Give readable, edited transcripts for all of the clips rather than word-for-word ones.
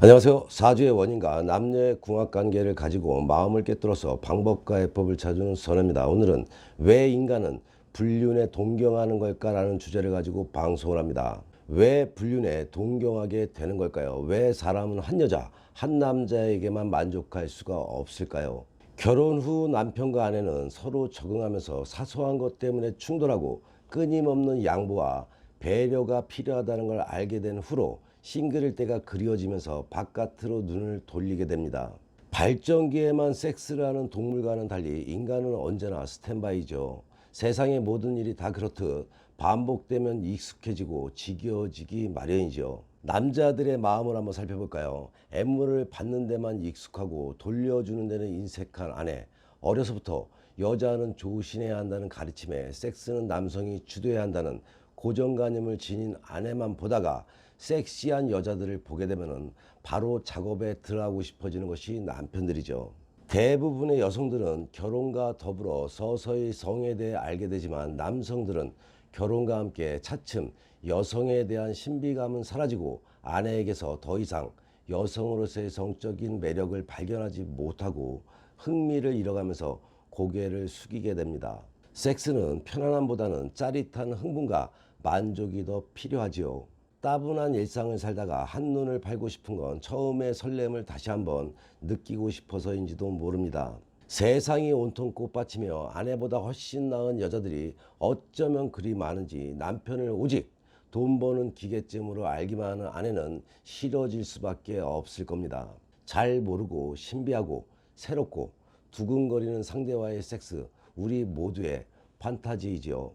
안녕하세요. 사주의 원인과 남녀의 궁합관계를 가지고 마음을 꿰뚫어서 방법과 해법을 찾는 선혜입니다. 오늘은 왜 인간은 불륜에 동경하는 걸까라는 주제를 가지고 방송을 합니다. 왜 불륜에 동경하게 되는 걸까요? 왜 사람은 한 여자, 한 남자에게만 만족할 수가 없을까요? 결혼 후 남편과 아내는 서로 적응하면서 사소한 것 때문에 충돌하고 끊임없는 양보와 배려가 필요하다는 걸 알게 된 후로 싱글일 때가 그리워지면서 바깥으로 눈을 돌리게 됩니다. 발전기에만 섹스를 하는 동물과는 달리 인간은 언제나 스탠바이죠. 세상의 모든 일이 다 그렇듯 반복되면 익숙해지고 지겨워지기 마련이죠. 남자들의 마음을 한번 살펴볼까요? 애무를 받는 데만 익숙하고 돌려주는 데는 인색한 아내. 어려서부터 여자는 조신해야 한다는 가르침에 섹스는 남성이 주도해야 한다는 고정관념을 지닌 아내만 보다가 섹시한 여자들을 보게 되면 바로 작업에 들어가고 싶어지는 것이 남편들이죠. 대부분의 여성들은 결혼과 더불어 서서히 성에 대해 알게 되지만 남성들은 결혼과 함께 차츰 여성에 대한 신비감은 사라지고 아내에게서 더 이상 여성으로서의 성적인 매력을 발견하지 못하고 흥미를 잃어가면서 고개를 숙이게 됩니다. 섹스는 편안함보다는 짜릿한 흥분과 만족이 더 필요하지요. 따분한 일상을 살다가 한눈을 팔고 싶은 건 처음의 설렘을 다시 한번 느끼고 싶어서인지도 모릅니다. 세상이 온통 꽃밭이며 아내보다 훨씬 나은 여자들이 어쩌면 그리 많은지 남편을 오직 돈 버는 기계쯤으로 알기만 하는 아내는 싫어질 수밖에 없을 겁니다. 잘 모르고 신비하고 새롭고 두근거리는 상대와의 섹스, 우리 모두의 판타지이지요.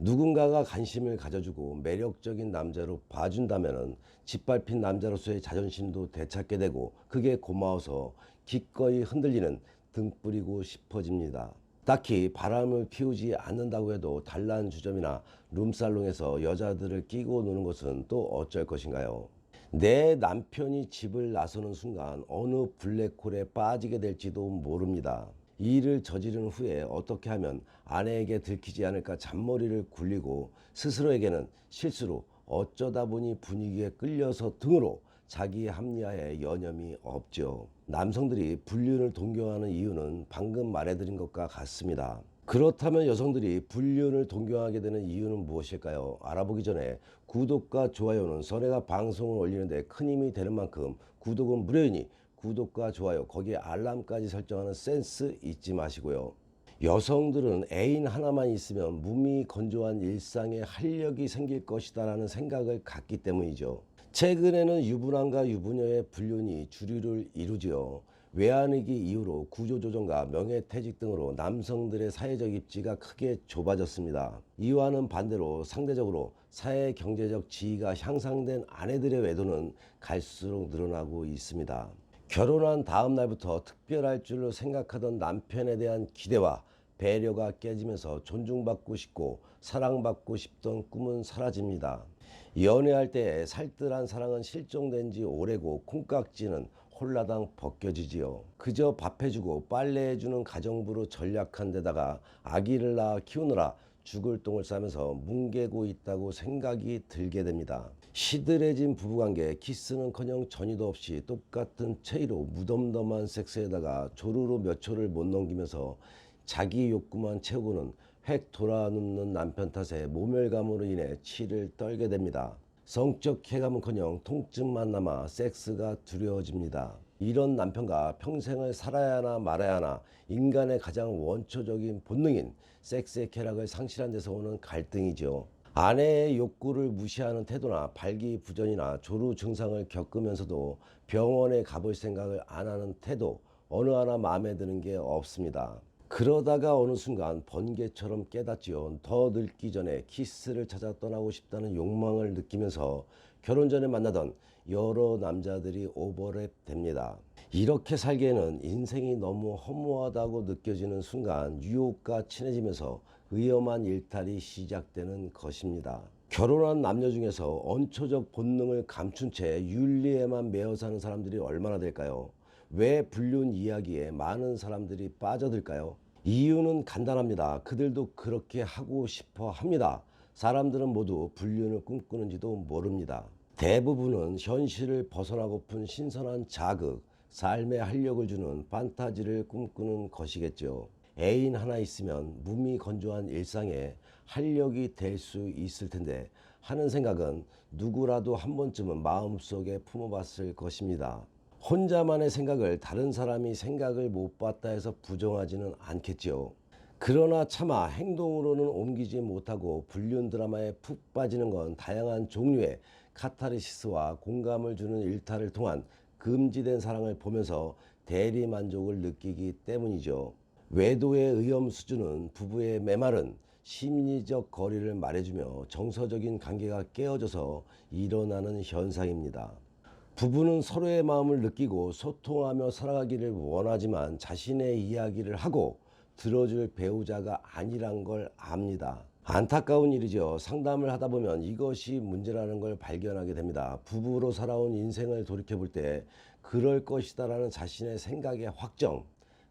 누군가가 관심을 가져주고 매력적인 남자로 봐준다면 짓밟힌 남자로서의 자존심도 되찾게 되고 그게 고마워서 기꺼이 흔들리는 등불이고 싶어집니다. 딱히 바람을 피우지 않는다고 해도 단란주점이나 룸살롱에서 여자들을 끼고 노는 것은 또 어쩔 것인가요? 내 남편이 집을 나서는 순간 어느 블랙홀에 빠지게 될지도 모릅니다. 이 일을 저지른 후에 어떻게 하면 아내에게 들키지 않을까 잔머리를 굴리고 스스로에게는 실수로 어쩌다 보니 분위기에 끌려서 등으로 자기 합리화에 여념이 없죠. 남성들이 불륜을 동경하는 이유는 방금 말해드린 것과 같습니다. 그렇다면 여성들이 불륜을 동경하게 되는 이유는 무엇일까요? 알아보기 전에 구독과 좋아요는 선혜가 방송을 올리는데 큰 힘이 되는 만큼 구독은 무료이니 구독과 좋아요, 거기에 알람까지 설정하는 센스 잊지 마시고요. 여성들은 애인 하나만 있으면 무미 건조한 일상에 활력이 생길 것이다 라는 생각을 갖기 때문이죠. 최근에는 유부남과 유부녀의 불륜이 주류를 이루지요. 외환위기 이후로 구조조정과 명예퇴직 등으로 남성들의 사회적 입지가 크게 좁아졌습니다. 이와는 반대로 상대적으로 사회 경제적 지위가 향상된 아내들의 외도는 갈수록 늘어나고 있습니다. 결혼한 다음 날부터 특별할 줄로 생각하던 남편에 대한 기대와 배려가 깨지면서 존중받고 싶고 사랑받고 싶던 꿈은 사라집니다. 연애할 때 살뜰한 사랑은 실종된 지 오래고 콩깍지는 홀라당 벗겨지지요. 그저 밥해주고 빨래해주는 가정부로 전락한 데다가 아기를 낳아 키우느라 죽을 똥을 싸면서 뭉개고 있다고 생각이 들게 됩니다. 시들해진 부부관계, 키스는커녕 전이도 없이 똑같은 체위로 무덤덤한 섹스에다가 조루로 몇 초를 못 넘기면서 자기 욕구만 채우고는 획 돌아눕는 남편 탓에 모멸감으로 인해 치를 떨게 됩니다. 성적 쾌감은커녕 통증만 남아 섹스가 두려워집니다. 이런 남편과 평생을 살아야 하나 말아야 하나 인간의 가장 원초적인 본능인 섹스의 쾌락을 상실한 데서 오는 갈등이죠. 아내의 욕구를 무시하는 태도나 발기부전이나 조루 증상을 겪으면서도 병원에 가볼 생각을 안 하는 태도, 어느 하나 마음에 드는 게 없습니다. 그러다가 어느 순간 번개처럼 깨닫지요. 더 늙기 전에 키스를 찾아 떠나고 싶다는 욕망을 느끼면서 결혼 전에 만나던 여러 남자들이 오버랩 됩니다. 이렇게 살기에는 인생이 너무 허무하다고 느껴지는 순간 유혹과 친해지면서 위험한 일탈이 시작되는 것입니다. 결혼한 남녀 중에서 원초적 본능을 감춘 채 윤리에만 매여 사는 사람들이 얼마나 될까요? 왜 불륜 이야기에 많은 사람들이 빠져들까요? 이유는 간단합니다. 그들도 그렇게 하고 싶어 합니다. 사람들은 모두 불륜을 꿈꾸는지도 모릅니다. 대부분은 현실을 벗어나고픈 신선한 자극, 삶에 활력을 주는 판타지를 꿈꾸는 것이겠죠. 애인 하나 있으면 몸이 건조한 일상에 활력이 될 수 있을 텐데 하는 생각은 누구라도 한 번쯤은 마음속에 품어봤을 것입니다. 혼자만의 생각을 다른 사람이 생각을 못 봤다 해서 부정하지는 않겠죠. 그러나 차마 행동으로는 옮기지 못하고 불륜 드라마에 푹 빠지는 건 다양한 종류의 카타르시스와 공감을 주는 일탈을 통한 금지된 사랑을 보면서 대리 만족을 느끼기 때문이죠. 외도의 의염 수준은 부부의 메마른 심리적 거리를 말해주며 정서적인 관계가 깨어져서 일어나는 현상입니다. 부부는 서로의 마음을 느끼고 소통하며 살아가기를 원하지만 자신의 이야기를 하고 들어줄 배우자가 아니란 걸 압니다. 안타까운 일이죠. 상담을 하다 보면 이것이 문제라는 걸 발견하게 됩니다. 부부로 살아온 인생을 돌이켜볼 때 그럴 것이다라는 자신의 생각의 확정,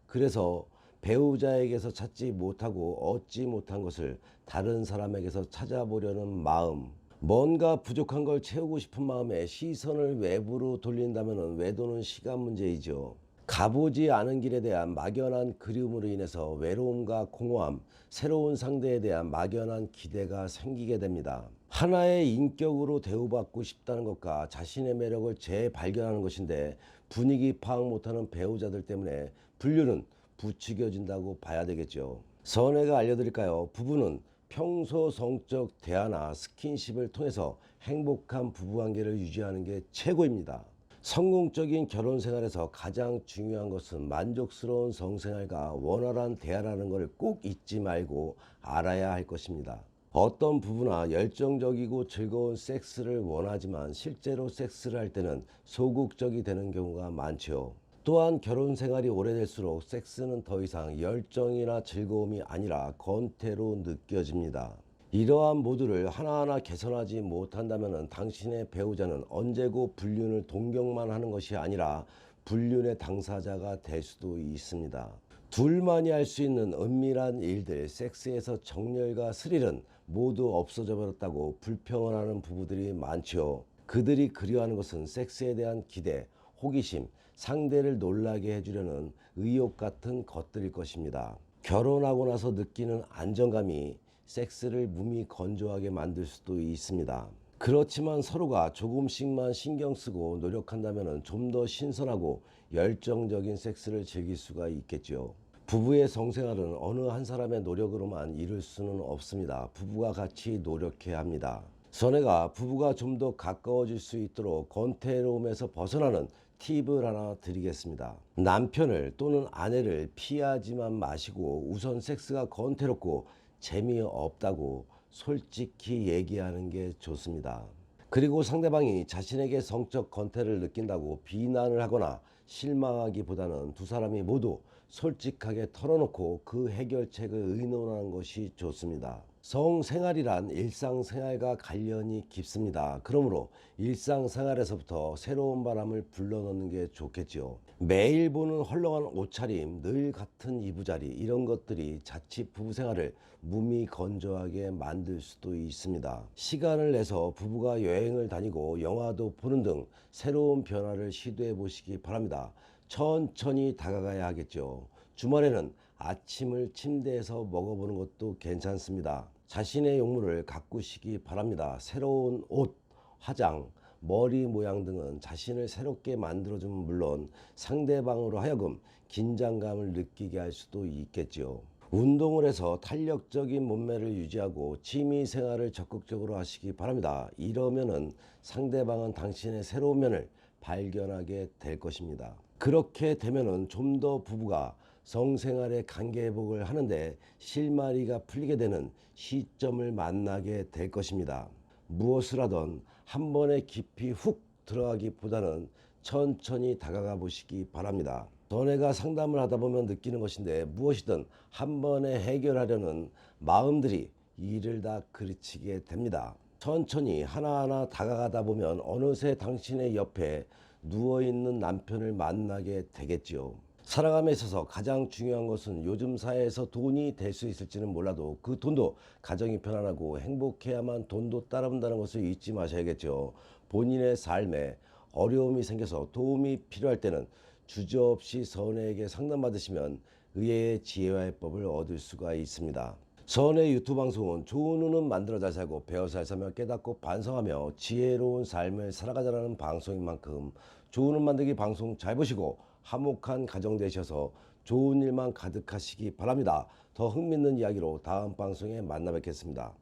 그래서 배우자에게서 찾지 못하고 얻지 못한 것을 다른 사람에게서 찾아보려는 마음, 뭔가 부족한 걸 채우고 싶은 마음에 시선을 외부로 돌린다면 외도는 시간 문제이죠. 가보지 않은 길에 대한 막연한 그리움으로 인해서 외로움과 공허함, 새로운 상대에 대한 막연한 기대가 생기게 됩니다. 하나의 인격으로 대우받고 싶다는 것과 자신의 매력을 재발견하는 것인데 분위기 파악 못하는 배우자들 때문에 불륜은 부추겨진다고 봐야 되겠죠. 선혜가 알려드릴까요? 부부는 평소 성적 대화나 스킨십을 통해서 행복한 부부관계를 유지하는 게 최고입니다. 성공적인 결혼 생활에서 가장 중요한 것은 만족스러운 성생활과 원활한 대화라는 것을 꼭 잊지 말고 알아야 할 것입니다. 어떤 부부나 열정적이고 즐거운 섹스를 원하지만 실제로 섹스를 할 때는 소극적이 되는 경우가 많죠. 또한 결혼 생활이 오래될수록 섹스는 더 이상 열정이나 즐거움이 아니라 건태로 느껴집니다. 이러한 모두를 하나하나 개선하지 못한다면 당신의 배우자는 언제고 불륜을 동경만 하는 것이 아니라 불륜의 당사자가 될 수도 있습니다. 둘만이 할 수 있는 은밀한 일들, 섹스에서 정열과 스릴은 모두 없어져 버렸다고 불평을 하는 부부들이 많죠. 그들이 그리워하는 것은 섹스에 대한 기대, 호기심, 상대를 놀라게 해주려는 의욕 같은 것들일 것입니다. 결혼하고 나서 느끼는 안정감이 섹스를 몸이 건조하게 만들 수도 있습니다. 그렇지만 서로가 조금씩만 신경 쓰고 노력한다면 좀 더 신선하고 열정적인 섹스를 즐길 수가 있겠죠. 부부의 성생활은 어느 한 사람의 노력으로만 이룰 수는 없습니다. 부부가 같이 노력해야 합니다. 선혜가 부부가 좀 더 가까워질 수 있도록 건태로움에서 벗어나는 팁을 하나 드리겠습니다. 남편을 또는 아내를 피하지만 마시고 우선 섹스가 건태롭고 재미없다고 솔직히 얘기하는 게 좋습니다. 그리고 상대방이 자신에게 성적 건태를 느낀다고 비난을 하거나 실망하기보다는 두 사람이 모두 솔직하게 털어놓고 그 해결책을 의논하는 것이 좋습니다. 성생활이란 일상생활과 관련이 깊습니다. 그러므로 일상생활에서부터 새로운 바람을 불러넣는 게 좋겠죠. 매일 보는 헐렁한 옷차림, 늘 같은 이부자리, 이런 것들이 자칫 부부생활을 몸이 건조하게 만들 수도 있습니다. 시간을 내서 부부가 여행을 다니고 영화도 보는 등 새로운 변화를 시도해 보시기 바랍니다. 천천히 다가가야 하겠죠. 주말에는 아침을 침대에서 먹어보는 것도 괜찮습니다. 자신의 용무를 가꾸시기 바랍니다. 새로운 옷, 화장, 머리 모양 등은 자신을 새롭게 만들어주면 물론 상대방으로 하여금 긴장감을 느끼게 할 수도 있겠죠. 운동을 해서 탄력적인 몸매를 유지하고 취미생활을 적극적으로 하시기 바랍니다. 이러면은 상대방은 당신의 새로운 면을 발견하게 될 것입니다. 그렇게 되면은 좀 더 부부가 성생활의 관계 회복을 하는데 실마리가 풀리게 되는 시점을 만나게 될 것입니다. 무엇을 하던 한 번에 깊이 훅 들어가기보다는 천천히 다가가 보시기 바랍니다. 전에가 상담을 하다 보면 느끼는 것인데 무엇이든 한 번에 해결하려는 마음들이 일을 다 그르치게 됩니다. 천천히 하나하나 다가가다 보면 어느새 당신의 옆에 누워있는 남편을 만나게 되겠지요. 살아감에 있어서 가장 중요한 것은 요즘 사회에서 돈이 될 수 있을지는 몰라도 그 돈도 가정이 편안하고 행복해야만 돈도 따라온다는 것을 잊지 마셔야겠죠. 본인의 삶에 어려움이 생겨서 도움이 필요할 때는 주저없이 선혜에게 상담받으시면 의외의 지혜와 해법을 얻을 수가 있습니다. 선의 유튜브 방송은 좋은 운은 만들어 잘 살고 배워 잘 살며 깨닫고 반성하며 지혜로운 삶을 살아가자는 방송인 만큼 좋은 운 만들기 방송 잘 보시고 화목한 가정 되셔서 좋은 일만 가득하시기 바랍니다. 더 흥미있는 이야기로 다음 방송에 만나 뵙겠습니다.